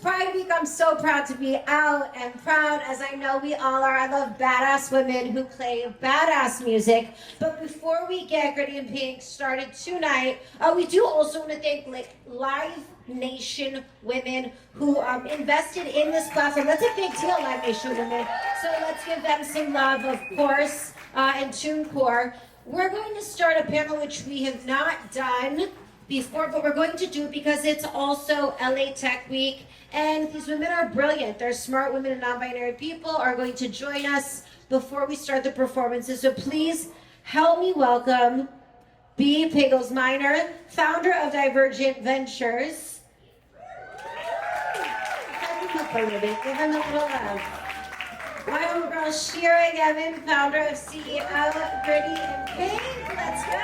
Pride Week. I'm so proud to be out and proud, as I know we all are. I love badass women who play badass music. But before we get Gritty and Pink started tonight, we do also want to thank Live Nation women who invested in this platform. That's a big deal, Live Nation women. So let's give them some love, of course, and TuneCore. We're going to start a panel which we have not done before, but we're going to do it because it's also LA Tech Week, and these women are brilliant. They're smart women and non-binary people are going to join us before we start the performances. So please help me welcome B.Pagels-Minor, founder of Divergent Ventures. Give them a little love. My homegirl Shira Yevin, founder of CEO of Gritty and Pink. Let's go.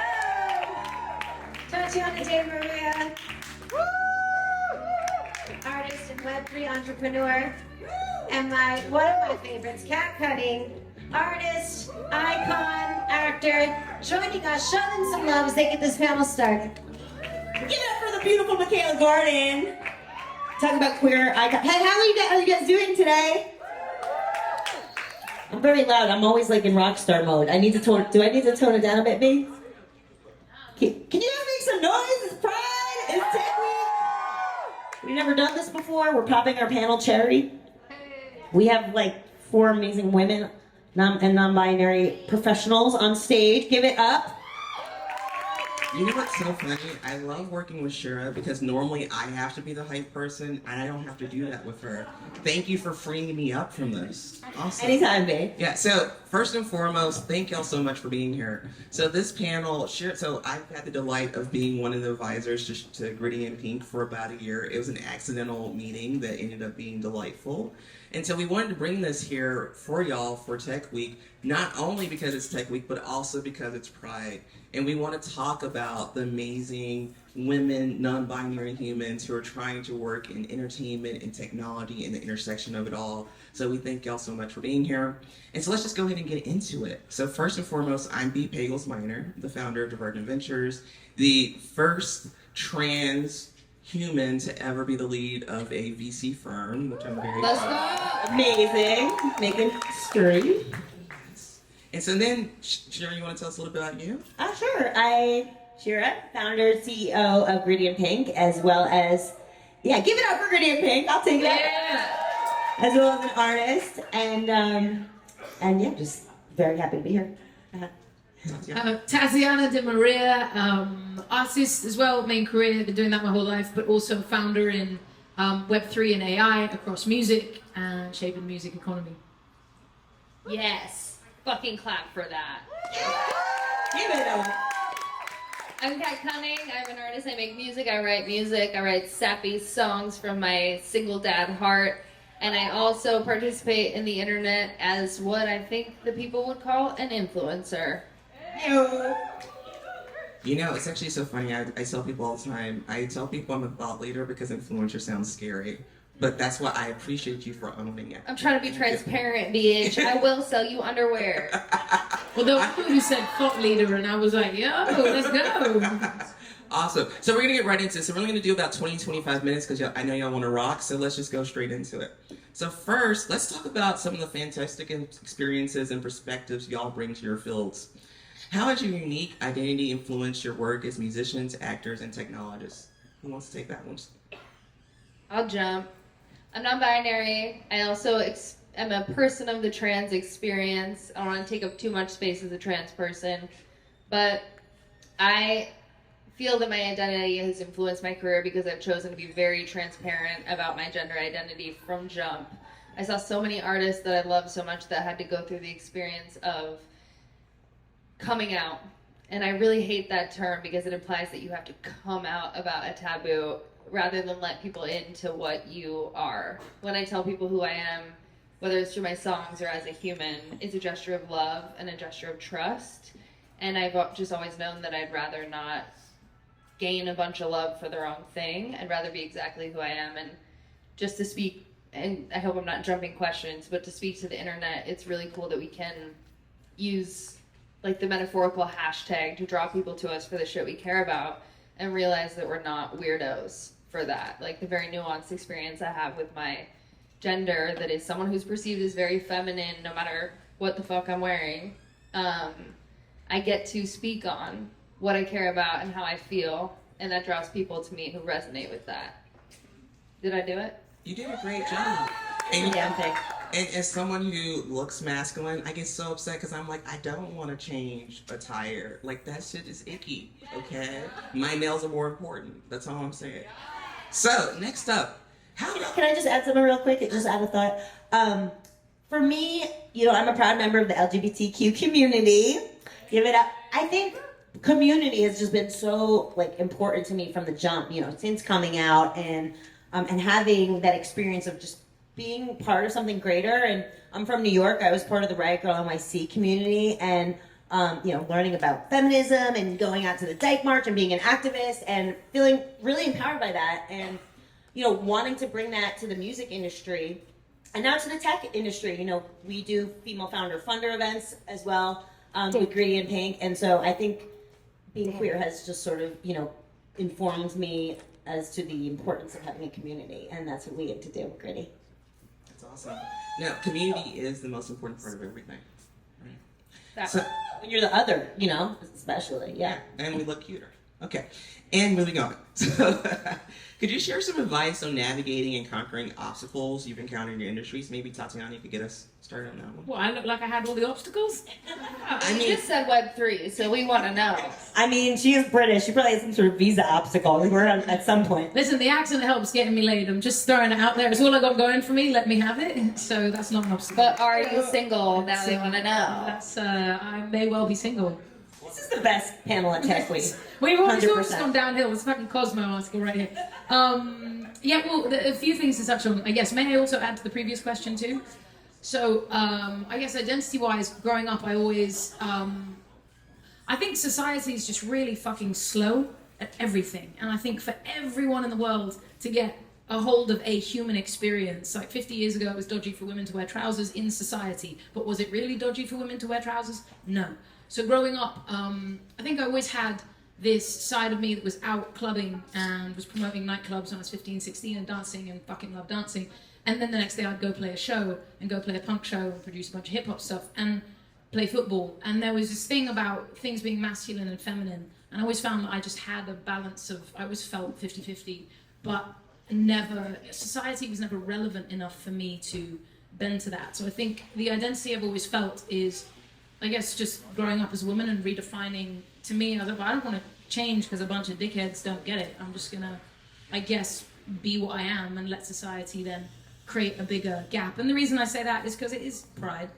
Tatiana DeMaria, artist and Web3 entrepreneur, and one of my favorites, Cat Cunning, artist, icon, actor, joining us. Show them some love as they get this panel started. Give it up for the beautiful Mikalah Gordon. Talk about queer icon. Hey, how are you guys doing today? I'm very loud. I'm always like in rock star mode. Do I need to tone it down a bit, babe? Can you guys make some noise? It's Pride. It's Tech Week. We've never done this before. We're popping our panel cherry. We have like 4 amazing women and non-binary professionals on stage. Give it up. You know what's so funny? I love working with Shira because normally I have to be the hype person and I don't have to do that with her. Thank you for freeing me up from this. Awesome. Anytime, babe. Yeah, so first and foremost, thank y'all so much for being here. So this panel, so I've had the delight of being one of the advisors to Gritty and Pink for about a year. It was an accidental meeting that ended up being delightful. And so we wanted to bring this here for y'all for Tech Week, not only because it's Tech Week, but also because it's Pride. And we want to talk about the amazing women, non-binary humans who are trying to work in entertainment and technology and the intersection of it all. So we thank y'all so much for being here. And so let's just go ahead and get into it. So first and foremost, I'm B.Pagels-Minor, the founder of Divergent Ventures, the first trans human to ever be the lead of a VC firm, which I'm very proud of. Amazing. Making history. And so then, Shira, you want to tell us a little bit about you? Sure. Shira, founder, CEO of Gritty and Pink, as well as, give it up for Gritty and Pink. I'll take that. Yeah. As well as an artist, and just very happy to be here. Tatiana DeMaria, artist as well, main career, been doing that my whole life, but also founder in Web3 and AI across music and shaping the music economy. Yes. Fucking clap for that. Give it up. I'm Kat Cunning. I'm an artist. I make music. I write sappy songs from my single dad heart. And I also participate in the internet as what I think the people would call an influencer. You know, it's actually so funny. I tell people all the time, I tell people I'm a thought leader because influencer sounds scary. But that's why I appreciate you for owning it. I'm trying to be transparent, bitch. I will sell you underwear. Well, there were people who said thought leader, and I was like, yo, let's go. Awesome. So we're going to get right into this. So we're only going to do about 20, 25 minutes because I know y'all want to rock. So let's just go straight into it. So first, let's talk about some of the fantastic experiences and perspectives y'all bring to your fields. How has your unique identity influenced your work as musicians, actors, and technologists? Who wants to take that one? I'll jump. I'm non-binary. I also am a person of the trans experience. I don't want to take up too much space as a trans person, but I feel that my identity has influenced my career because I've chosen to be very transparent about my gender identity from jump. I saw so many artists that I love so much that had to go through the experience of coming out. And I really hate that term because it implies that you have to come out about a taboo rather than let people into what you are. When I tell people who I am, whether it's through my songs or as a human, it's a gesture of love and a gesture of trust. And I've just always known that I'd rather not gain a bunch of love for the wrong thing. I'd rather be exactly who I am. And just to speak, and I hope I'm not jumping questions, but to speak to the internet, it's really cool that we can use like the metaphorical hashtag to draw people to us for the shit we care about and realize that we're not weirdos for that. Like the very nuanced experience I have with my gender that is someone who's perceived as very feminine no matter what the fuck I'm wearing. I get to speak on what I care about and how I feel, and that draws people to me who resonate with that. Did I do it? You did a great job. And, Yeah, and as someone who looks masculine, I get so upset because I'm like, I don't want to change attire. Like, that shit is icky, okay? My nails are more important. That's all I'm saying. So, next up, how... Can I just add something real quick? Just add a thought. For me, you know, I'm a proud member of the LGBTQ community. Give it up. I think community has just been so like important to me from the jump. You know, since coming out and having that experience of just being part of something greater. And I'm from New York. I was part of the Riot Girl NYC community, and you know, learning about feminism and going out to the Dyke March and being an activist and feeling really empowered by that, and you know, wanting to bring that to the music industry and now to the tech industry. You know, we do female founder funder events as well with Gritty and Pink, and so I think being queer has just sort of, you know, informed me as to the importance of having a community, and that's what we get to do with Gritty. That's awesome. No, community is the most important part of everything. Right? So, When you're the other, you know, especially, yeah. and we look cuter. Okay, and moving on. So, could you share some advice on navigating and conquering obstacles you've encountered in your industries? Maybe Tatiana, you could get us started on that one. Well, I look like I had all the obstacles. I You mean, just said Web3, so we want to know. I mean, she is British. She probably has some sort of visa obstacle. We were at some point. Listen, the accent helps getting me laid. I'm just throwing it out there. It's all I got going for me. Let me have it. So that's not an obstacle. But are you single? Now they want to know. That's I may well be single. This is the best panel at Tech Week. We've always 100%. gone downhill. It's a fucking Cosmo article right here. Yeah, well, a few things to touch on. I guess, may I also add to the previous question too? So, I guess identity-wise, growing up, I always, I think society is just really fucking slow at everything. And I think for everyone in the world to get a hold of a human experience, like 50 years ago, it was dodgy for women to wear trousers in society. But was it really dodgy for women to wear trousers? No. So growing up, I think I always had this side of me that was out clubbing and was promoting nightclubs when I was 15, 16 and dancing and fucking loved dancing. And then the next day I'd go play a show and go play a punk show and produce a bunch of hip hop stuff and play football. And there was this thing about things being masculine and feminine. And I always found that I just had a balance of, I always felt 50-50, but society was never relevant enough for me to bend to that. So I think the identity I've always felt is, I guess, just growing up as a woman and redefining, to me, I was like, well, I don't want to change because a bunch of dickheads don't get it. I'm just going to, I guess, be what I am and let society then create a bigger gap. And the reason I say that is because it is pride.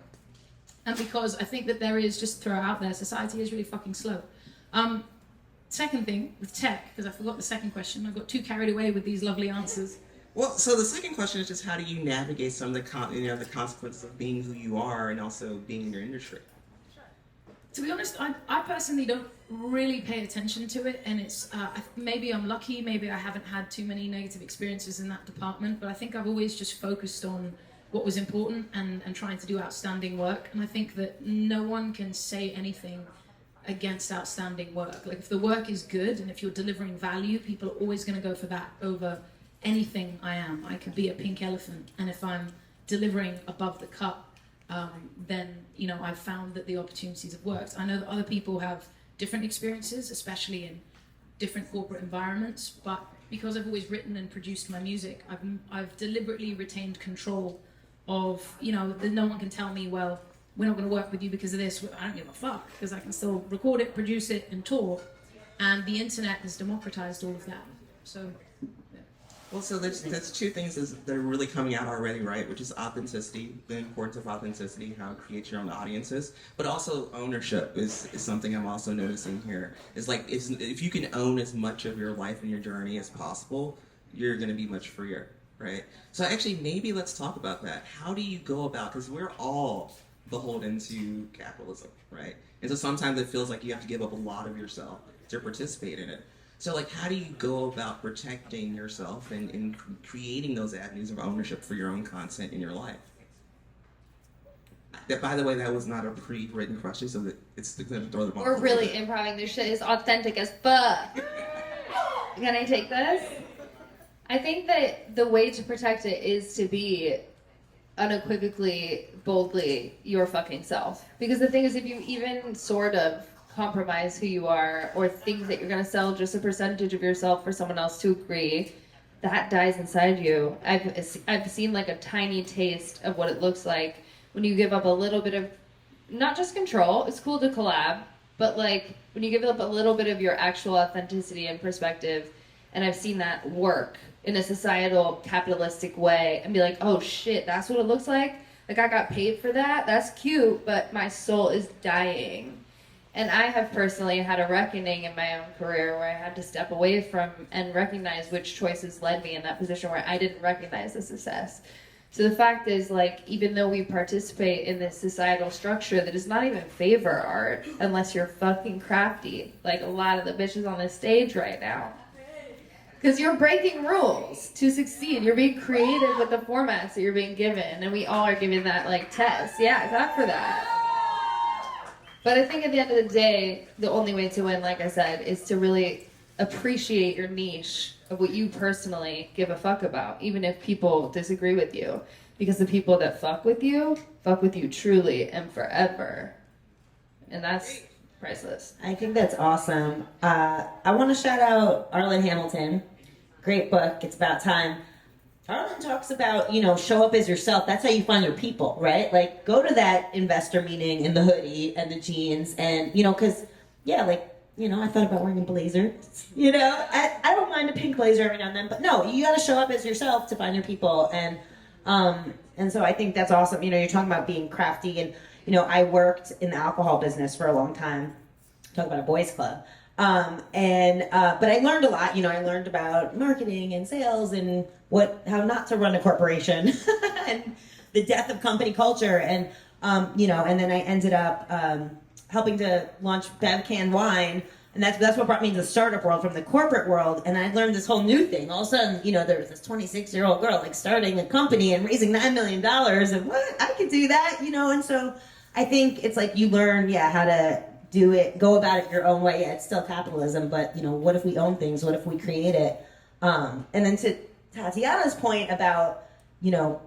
And because I think that there is, just throw it out there, society is really fucking slow. Second thing, with tech, because I forgot the second question. I got too carried away with these lovely answers. well, so the second question is just how do you navigate some of the the consequences of being who you are and also being in your industry? To be honest, I personally don't really pay attention to it, and it's maybe I'm lucky, maybe I haven't had too many negative experiences in that department, but I think I've always just focused on what was important and trying to do outstanding work, and I think that no one can say anything against outstanding work. Like if the work is good and if you're delivering value, people are always going to go for that over anything I am. I could be a pink elephant, and if I'm delivering above the cup, then, you know, I've found that the opportunities have worked. I know that other people have different experiences, especially in different corporate environments, but because I've always written and produced my music, I've deliberately retained control of, you know, that no one can tell me, well, we're not going to work with you because of this. I don't give a fuck, because I can still record it, produce it, and tour. And the internet has democratized all of that. So, Well, so that's two things that are really coming out already, right? Which is authenticity, the importance of authenticity, how to create your own audiences, but also ownership is something I'm also noticing here. It's like if you can own as much of your life and your journey as possible, you're going to be much freer, right? So actually, maybe let's talk about that. How do you go about, because we're all beholden to capitalism, right? And so sometimes it feels like you have to give up a lot of yourself to participate in it. So, like, how do you go about protecting yourself and creating those avenues of ownership for your own content in your life? That, by the way, that was not a pre-written question, so that it's going to throw them off. We're really improvising. This shit is authentic as fuck. Can I take this? I think that the way to protect it is to be unequivocally, boldly your fucking self. Because the thing is, if you even sort of compromise who you are or think that you're going to sell just a percentage of yourself for someone else to agree, that dies inside you. I've seen like a tiny taste of what it looks like when you give up a little bit of, not just control, it's cool to collab, but like when you give up a little bit of your actual authenticity and perspective. And I've seen that work in a societal capitalistic way and be like, oh shit, that's what it looks like? Like I got paid for that? That's cute, but my soul is dying. And I have personally had a reckoning in my own career where I had to step away from and recognize which choices led me in that position where I didn't recognize the success. So the fact is, like, even though we participate in this societal structure that does not even favor art unless you're fucking crafty, like a lot of the bitches on this stage right now. Because you're breaking rules to succeed. You're being creative with the formats that you're being given. And we all are given that, like, test. Yeah, clap for that. But I think at the end of the day, the only way to win, like I said, is to really appreciate your niche of what you personally give a fuck about, even if people disagree with you. Because the people that fuck with you truly and forever. And that's priceless. I think that's awesome. I want to shout out Arlen Hamilton. Great book. It's about time. Arlen talks about, show up as yourself. That's how you find your people, right? Like, go to that investor meeting in the hoodie and the jeans and, because, I thought about wearing a blazer. I don't mind a pink blazer every now and then, but no, you got to show up as yourself to find your people. And so I think that's awesome. You're talking about being crafty and, I worked in the alcohol business for a long time. Talk about a boys club. But I learned a lot. I learned about marketing and sales and how not to run a corporation and the death of company culture. And then I ended up helping to launch Bev Can Wine. And that's what brought me to the startup world from the corporate world. And I learned this whole new thing. All of a sudden, there was this 26-year-old girl like starting a company and raising $9 million. And what? I could do that, And so I think it's like you learn, how to do it, go about it your own way. Yeah, it's still capitalism, but what if we own things? What if we create it? And then to Tatiana's point about,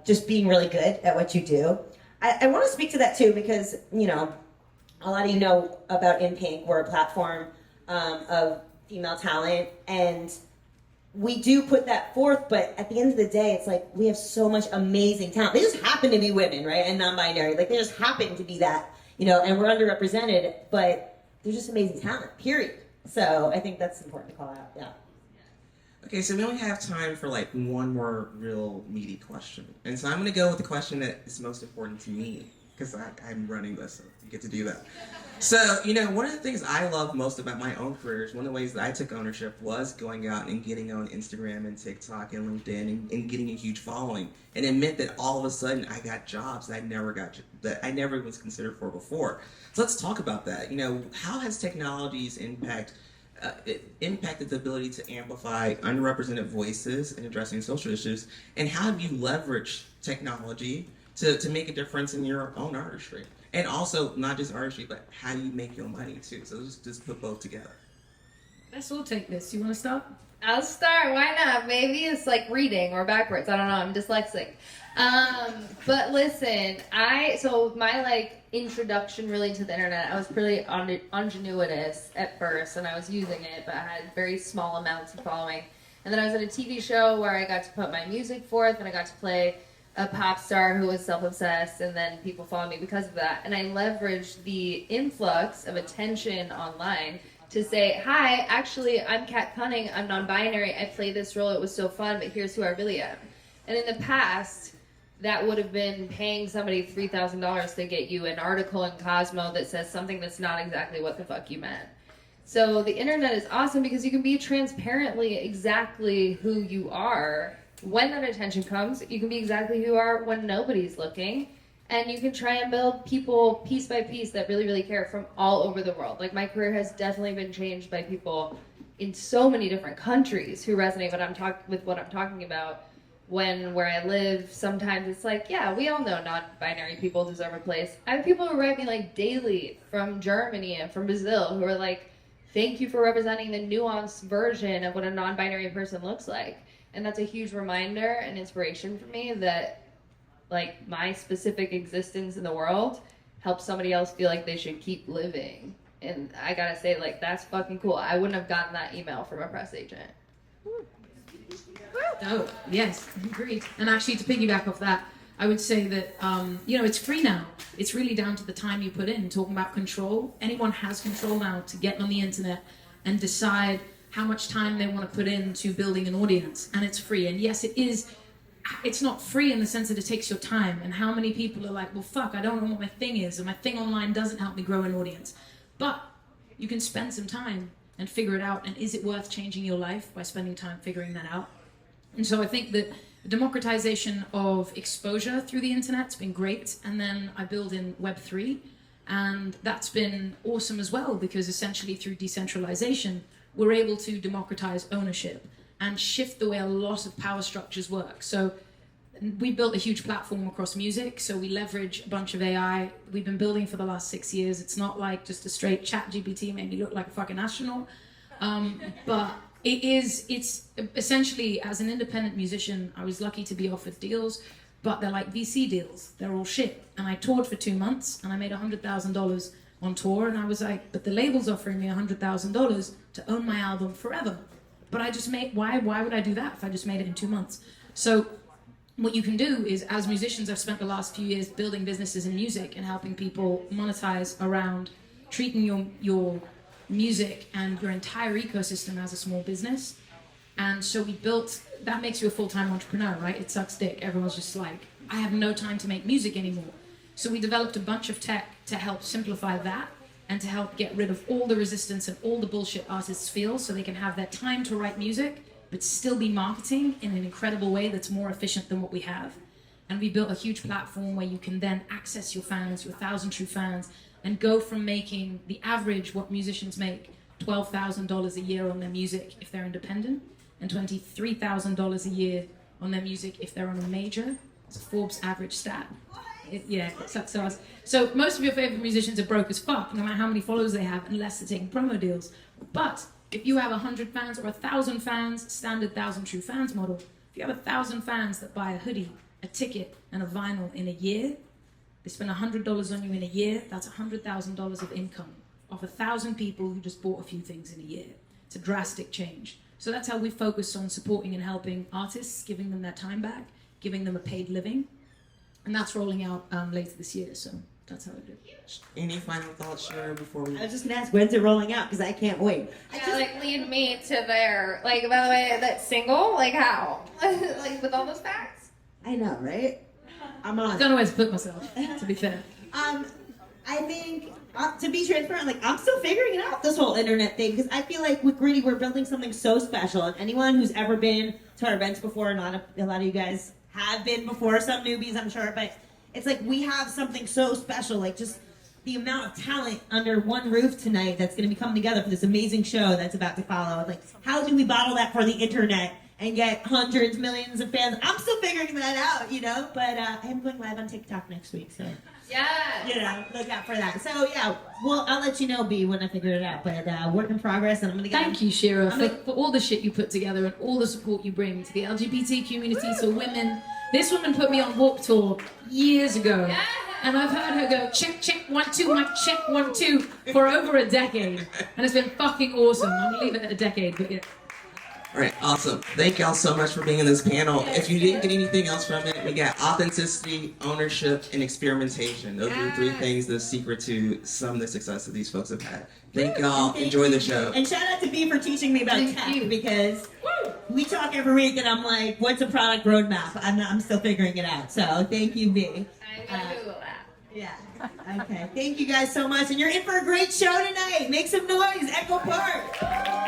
just being really good at what you do. I want to speak to that too, because, a lot of you know about In Pink. We're a platform of female talent, and we do put that forth, but at the end of the day, it's like we have so much amazing talent. They just happen to be women, right? And non-binary. Like, they just happen to be that, and we're underrepresented, but they're just amazing talent, period. So I think that's important to call out, yeah. Okay, so we only have time for like one more real meaty question. And so I'm going to go with the question that is most important to me, because I'm running this, so you get to do that. So, one of the things I love most about my own career is one of the ways that I took ownership was going out and getting on Instagram and TikTok and LinkedIn and getting a huge following. And it meant that all of a sudden I got jobs that I never was considered for before. So let's talk about that. How has technologies impacted the ability to amplify underrepresented voices in addressing social issues, and how have you leveraged technology to make a difference in your own artistry? And also, not just artistry, but how you make your money too. So just put both together. Let's all take this. You want to start? I'll start. Why not? Maybe it's like reading or backwards. I don't know. I'm dyslexic. But listen, my introduction really to the internet, I was pretty ingenuitous at first, and I was using it, but I had very small amounts of following. And then I was at a TV show where I got to put my music forth, and I got to play a pop star who was self-obsessed, and then people followed me because of that. And I leveraged the influx of attention online to say, hi, actually, I'm Cunning, I'm non-binary, I played this role, it was so fun, but here's who I really am. And in the past, that would have been paying somebody $3,000 to get you an article in Cosmo that says something that's not exactly what the fuck you meant. So the internet is awesome because you can be transparently exactly who you are. When that attention comes, you can be exactly who you are when nobody's looking. And you can try and build people piece by piece that really, really care from all over the world. Like, my career has definitely been changed by people in so many different countries who resonate with what I'm talking about. Where I live, sometimes it's like, yeah, we all know non-binary people deserve a place. I have people who write me like daily from Germany and from Brazil who are like, thank you for representing the nuanced version of what a non-binary person looks like. And that's a huge reminder and inspiration for me that like my specific existence in the world helps somebody else feel like they should keep living. And I gotta say, like, that's fucking cool. I wouldn't have gotten that email from a press agent. Oh, yes, agreed. And actually, to piggyback off that, I would say that, it's free now. It's really down to the time you put in. Talking about control, anyone has control now to get on the internet and decide how much time they want to put into building an audience. And it's free. And yes, it's not free in the sense that it takes your time. And how many people are like, well, fuck, I don't know what my thing is. And my thing online doesn't help me grow an audience. But you can spend some time and figure it out. And is it worth changing your life by spending time figuring that out? And so I think that the democratization of exposure through the internet's been great. And then I build in Web3. And that's been awesome as well, because essentially through decentralization, we're able to democratize ownership and shift the way a lot of power structures work. So we built a huge platform across music. So we leverage a bunch of AI. We've been building for the last 6 years. It's not like just a straight chat GPT made me look like a fucking astronaut. But it's essentially, as an independent musician, I was lucky to be offered deals, but they're like VC deals. They're all shit. And I toured for 2 months and I made $100,000 on tour. And I was like, but the label's offering me $100,000 to own my album forever. But I just why would I do that if I just made it in 2 months? So what you can do is, as musicians, I've spent the last few years building businesses in music and helping people monetize around treating your music and your entire ecosystem as a small business. And so that makes you a full-time entrepreneur, right? It sucks dick. Everyone's just like, I have no time to make music anymore. So we developed a bunch of tech to help simplify that and to help get rid of all the resistance and all the bullshit artists feel, so they can have their time to write music but still be marketing in an incredible way that's more efficient than what we have. And we built a huge platform where you can then access your fans, your 1,000 true fans, and go from making the average, what musicians make, $12,000 a year on their music if they're independent, and $23,000 a year on their music if they're on a major. It's a Forbes average stat. So most of your favorite musicians are broke as fuck, no matter how many followers they have, unless they're taking promo deals. But if you have 100 fans or 1,000 fans, standard 1,000 true fans model, if you have 1,000 fans that buy a hoodie, a ticket, and a vinyl in a year, they spend $100 on you in a year, that's $100,000 of income off 1,000 people who just bought a few things in a year. It's a drastic change. So that's how we focus on supporting and helping artists, giving them their time back, giving them a paid living. And that's rolling out later this year, so that's how I do it. Any final thoughts, Shira, before we... I was just gonna ask, when's it rolling out? Because I can't wait. Lead me to there. Like, by the way, that single, like how? Like, with all those facts? I know, right? I'm on. I don't know where to put myself, to be fair. I think, to be transparent, like, I'm still figuring it out, this whole internet thing, because I feel like with Gritty, we're building something so special. And anyone who's ever been to our events before, not a lot of you guys have been before, some newbies, I'm sure, but it's like we have something so special, like just the amount of talent under one roof tonight that's going to be coming together for this amazing show that's about to follow. Like, how do we bottle that for the internet and get hundreds, millions of fans? I'm still figuring that out, but I am going live on TikTok next week, so Yeah. Look out for that. So yeah, well, I'll let you know, B, when I figure it out, but work in progress, and I'm gonna get Thank you, Shira, for all the shit you put together and all the support you bring to the LGBT community, to women. This woman put me on Warped Tour years ago, and I've heard her go, check, check, 1, 2, mic check, 1, 2, for over a decade, and it's been fucking awesome. I'm gonna leave it at a decade, but yeah. All right, awesome. Thank y'all so much for being in this panel. If you didn't get anything else from it, we got authenticity, ownership, and experimentation. Those are the 3 things, the secret to some of the success that these folks have had. Thank y'all. Enjoy the show. And shout out to B for teaching me about tech, because we talk every week, and I'm like, what's a product roadmap? I'm still figuring it out. So thank you, B. I'm gonna Google that. Yeah. Okay. Thank you guys so much, and you're in for a great show tonight. Make some noise, Echo Park.